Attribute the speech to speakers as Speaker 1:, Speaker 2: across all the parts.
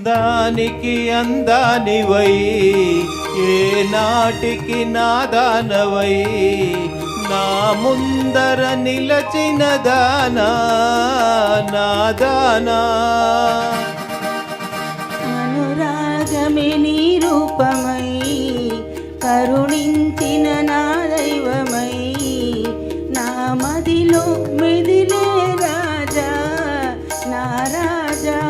Speaker 1: అందానికి అందానివై ఏ నాటికి నాదానవై నా ముందర నిలచిన దానా నాదానా
Speaker 2: అనురాగమే నీ రూపమై కరుణించిన నా దైవమై నా మదిలో మెదిలే రాజా నా రాజా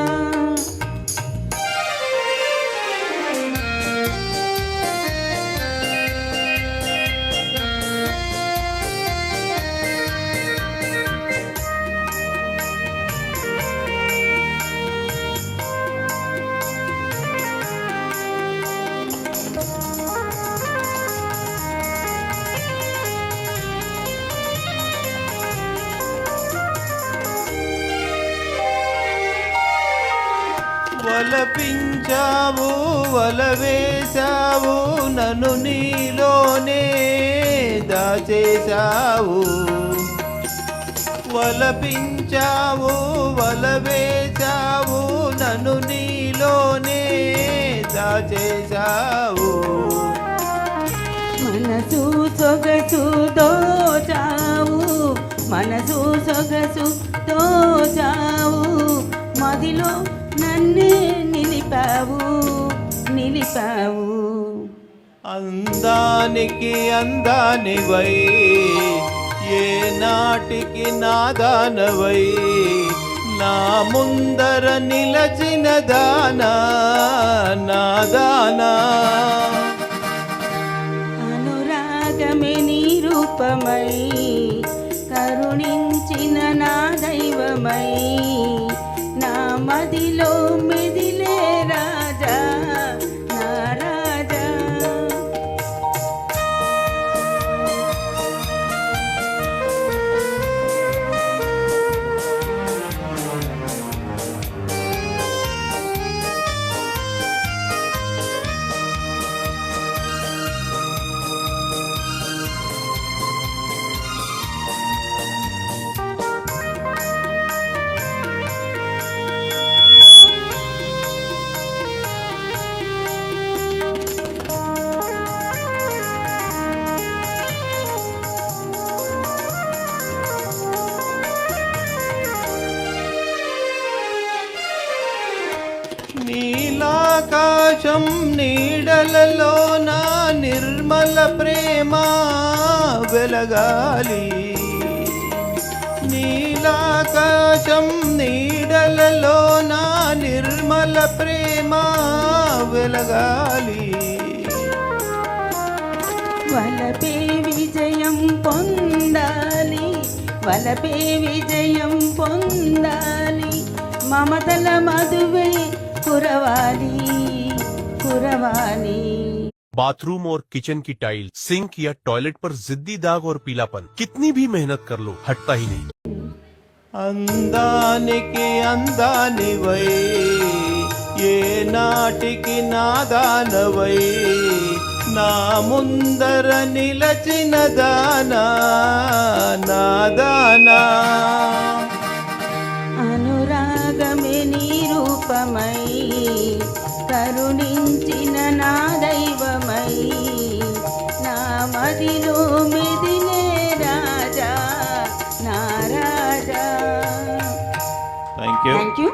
Speaker 1: వలపించావు వలవేశావు నన్ను నీలోనే దాచేశావు వలపించావు వలవేశావు నన్ను నీలోనే దాచేశావు
Speaker 2: మనసు సొగసు దోచావు మనసు సొగసు దోచావు మదిలో నన్నే నిలిపావు నిలిపావు
Speaker 1: అందానికి అందానివై ఏ నాటికి నాదానవై నా ముందర నిలచిన దానా నాదానా
Speaker 2: అనురాగమే నీ రూపమై కరుణించిన నా దైవమై నా మదిలో మెదిలే రాజా నా రాజా
Speaker 1: నీలాకాశం నీడలలో నా నిర్మల ప్రేమ వెలగాలి నీలాకాశం నీడలలో నా నిర్మల ప్రేమ వెలగాలి
Speaker 2: వలపే విజయం పొందాలి వలపే విజయం పొందాలి మమతల మధువై కురవాలి కురవాలి
Speaker 3: बाथरूम और किचन की टाइल सिंक या टॉयलेट पर जिद्दी दाग और पीलापन कितनी भी मेहनत कर लो हटता ही नहीं
Speaker 1: అందానికి అందానివై ఏ నాటికి నాదానవై నా ముందర నిలచిన దానా నాదానా
Speaker 2: అనురాగమే నీ రూపమై కరుణించిన నా దైవమై నా మదిలో మెదిలే రాజా నా రాజా
Speaker 1: థ్యాంక్ యూ
Speaker 2: థ్యాంక్ యూ